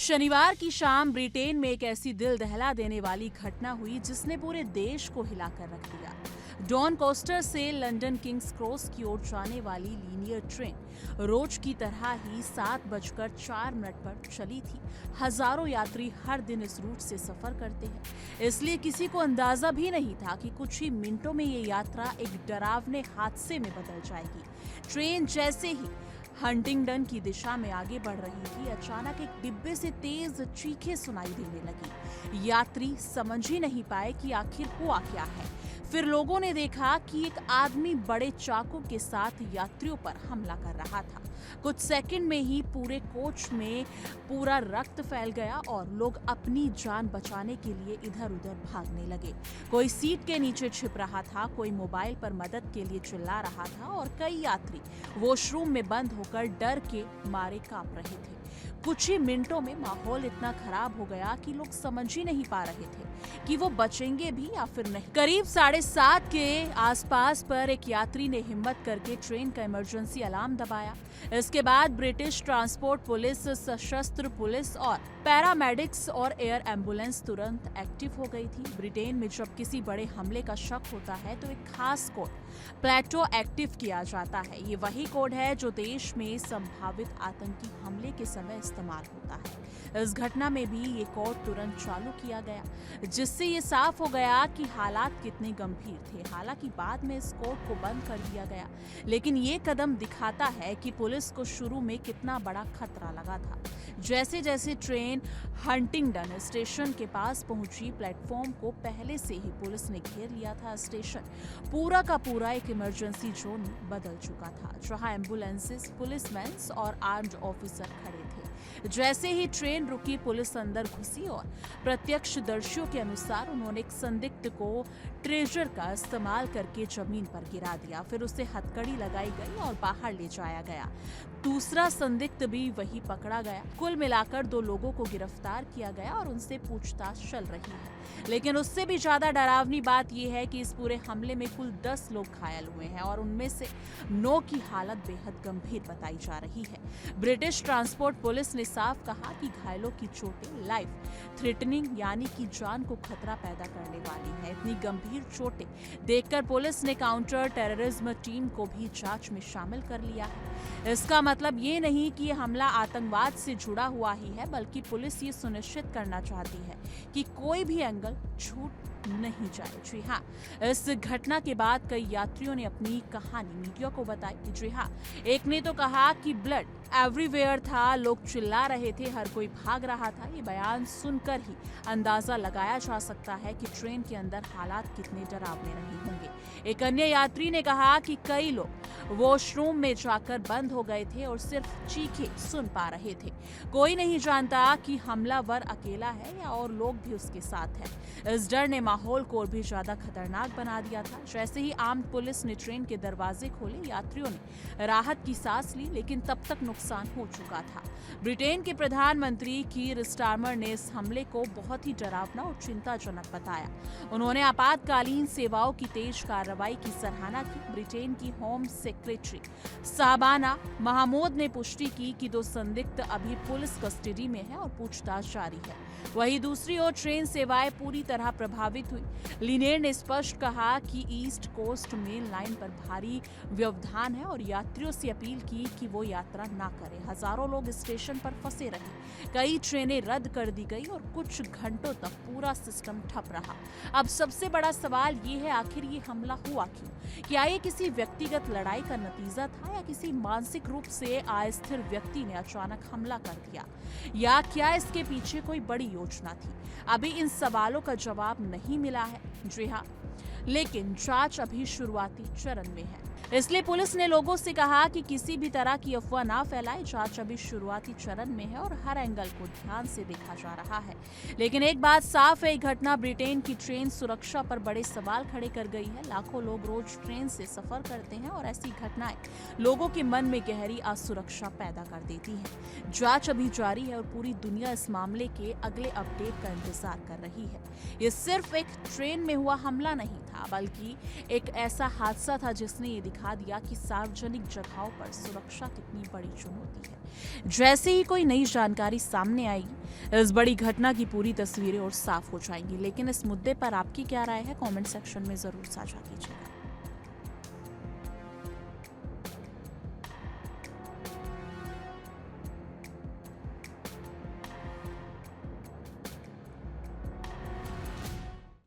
शनिवार की शाम ब्रिटेन में एक ऐसी दिल दहला देने वाली घटना हुई जिसने पूरे देश को हिलाकर रख दिया। डॉन कोस्टर से लंदन किंग्स क्रॉस की ओर जाने वाली लीनियर ट्रेन रोज की तरह ही 7:04 पर चली थी। हजारों यात्री हर दिन इस रूट से सफर करते हैं, इसलिए किसी को अंदाजा भी नहीं था कि कुछ ही मिनटों में ये यात्रा एक डरावने हादसे में बदल जाएगी। ट्रेन जैसे ही हंटिंगडन की दिशा में आगे बढ़ रही थी, अचानक एक डिब्बे से तेज चीखें सुनाई देने लगी। यात्री समझ ही नहीं पाए कि आखिर हुआ क्या है। फिर लोगों ने देखा कि एक आदमी बड़े चाकू के साथ यात्रियों पर हमला कर रहा था। कुछ सेकंड में ही पूरे कोच में पूरा रक्त फैल गया और लोग अपनी जान बचाने के लिए इधर उधर भागने लगे। कोई सीट के नीचे छिप रहा था, कोई मोबाइल पर मदद के लिए चिल्ला रहा था और कई यात्री वॉशरूम में बंद होकर डर के मारे कांप रहे थे। कुछ ही मिनटों में माहौल इतना खराब हो गया कि लोग समझ ही नहीं पा रहे थे कि वो बचेंगे भी या फिर नहीं। करीब 7:30 के आसपास पर एक यात्री ने हिम्मत करके ट्रेन का इमरजेंसी अलार्म दबाया। इसके बाद ब्रिटिश ट्रांसपोर्ट पुलिस, सशस्त्र पुलिस और पैरामेडिक्स और एयर एम्बुलेंस तुरंत एक्टिव हो गई थी। ब्रिटेन में जब किसी बड़े हमले का शक होता है तो एक खास कोड प्लेटो एक्टिव किया जाता है। ये वही कोड है जो देश में संभावित आतंकी हमले के समय इस्तेमाल होता है। इस घटना में भी ये कोड तुरंत चालू किया गया, जिससे ये साफ हो गया कि हालात कितने गंभीर थे। हालांकि बाद में इस कोड को बंद कर दिया गया, लेकिन ये कदम दिखाता है कि पुलिस को शुरू में कितना बड़ा खतरा लगा था। जैसे जैसे ट्रेन हंटिंगडन स्टेशन के पास पहुंची, प्लेटफॉर्म को पहले से ही पुलिस ने घेर लिया था। स्टेशन पूरा का पूरा एक इमरजेंसी जोन बदल चुका था, जहां एम्बुलेंसेस, पुलिसमैन और आर्म्ड ऑफिसर खड़े थे। जैसे ही ट्रेन रुकी, पुलिस अंदर घुसी और प्रत्यक्षदर्शियों के अनुसार उन्होंने एक संदिग्ध को ट्रेजर का इस्तेमाल करके जमीन पर गिरा दिया। फिर उसे हथकड़ी लगाई गई और बाहर ले जाया गया। दूसरा संदिग्ध भी वही पकड़ा गया। कुल मिलाकर 2 लोगों को गिरफ्तार किया गया और उनसे पूछताछ चल रही है। लेकिन उससे भी ज्यादा डरावनी बात यह है कि इस पूरे हमले में कुल 10 लोग घायल हुए हैं और उनमें से 9 की हालत बेहद गंभीर बताई जा रही है। ब्रिटिश ट्रांसपोर्ट पुलिस ने साफ कहा कि घायलों की चोटें लाइफ थ्रेटनिंग यानी कि जान को खतरा पैदा करने वाली है। इतनी गंभीर चोटें देखकर पुलिस ने काउंटर टेररिज्म टीम को भी जांच में शामिल कर लिया है। इसका मतलब ये नहीं कि ये हमला आतंकवाद से जुड़ा हुआ ही है, बल्कि पुलिस ये सुनिश्चित करना चाहती है कि कोई भी एंगल छूट नहीं जाए। जी हाँ, इस घटना के बाद कई यात्रियों ने अपनी कहानी मीडिया को बताई। जी हाँ, एक ने तो कहा कि ब्लड एवरीवेयर था, लोग चिल्ला रहे थे, हर कोई भाग रहा था। ये बयान सुनकर ही अंदाजा लगाया जा सकता है कि ट्रेन के अंदर हालात कितने डरावने रहे होंगे। एक अन्य यात्री ने कहा कि कई लोग वॉशरूम में जाकर बंद हो गए थे और सिर्फ चीखें सुन पा रहे थे। कोई नहीं जानता कि हमलावर अकेला है या और लोग भी उसके साथ हैं। इस डर ने माहौल को और भी ज्यादा खतरनाक बना दिया था। जैसे ही आर्म्ड पुलिस ने ट्रेन के दरवाजे खोले, यात्रियों ने राहत की सांस ली, लेकिन तब तक नुकसान हो चुका था। ब्रिटेन के प्रधानमंत्री कीर स्टारमर ने इस हमले को बहुत ही डरावना और चिंताजनक बताया। उन्होंने आपातकालीन सेवाओं की तेज कार्रवाई की सराहना की। ब्रिटेन की होम सेक्रेटरी साबाना महमूद ने पुष्टि की कि 2 संदिग्ध अभी पुलिस कस्टडी में है और पूछताछ जारी है। वहीं दूसरी ओर ट्रेन सेवाएं पूरी तरह प्रभावित हुई। लिनेर ने स्पष्ट कहा कि ईस्ट कोस्ट मेन लाइन पर भारी व्यवधान है और यात्रियों से अपील की कि वो यात्रा ना करें। हजारों लोग स्टेशन पर फंसे रहे, कई ट्रेनें रद्द कर दी गई और कुछ घंटों तक पूरा सिस्टम ठप रहा। अब सबसे बड़ा सवाल ये है, आखिर ये हमला हुआ क्यों? क्या ये किसी व्यक्तिगत लड़ाई का नतीजा था या किसी मानसिक रूप से अस्थिर व्यक्ति ने अचानक हमला कर दिया, या क्या इसके पीछे कोई बड़ी योजना थी? अभी इन सवालों का जवाब नहीं मिला है। जी हाँ, लेकिन जांच अभी शुरुआती चरण में है, इसलिए पुलिस ने लोगों से कहा कि किसी भी तरह की अफवाह ना फैलाएं। जांच अभी शुरुआती चरण में है और हर एंगल को ध्यान से देखा जा रहा है। लेकिन एक बात साफ है, घटना ब्रिटेन की ट्रेन सुरक्षा पर बड़े सवाल खड़े कर गई है। लाखों लोग रोज ट्रेन से सफर करते हैं और ऐसी घटनाएं लोगों के मन में गहरी असुरक्षा पैदा कर देती है। जांच अभी जारी है और पूरी दुनिया इस मामले के अगले अपडेट का इंतजार कर रही है। ये सिर्फ एक ट्रेन में हुआ हमला नहीं था, बल्कि एक ऐसा हादसा था जिसने ये दिखाया दिखा दिया कि सार्वजनिक जगहों पर सुरक्षा कितनी बड़ी चुनौती है। जैसे ही कोई नई जानकारी सामने आएगी, इस बड़ी घटना की पूरी तस्वीरें और साफ हो जाएंगी। लेकिन इस मुद्दे पर आपकी क्या राय है, कमेंट सेक्शन में जरूर साझा कीजिएगा।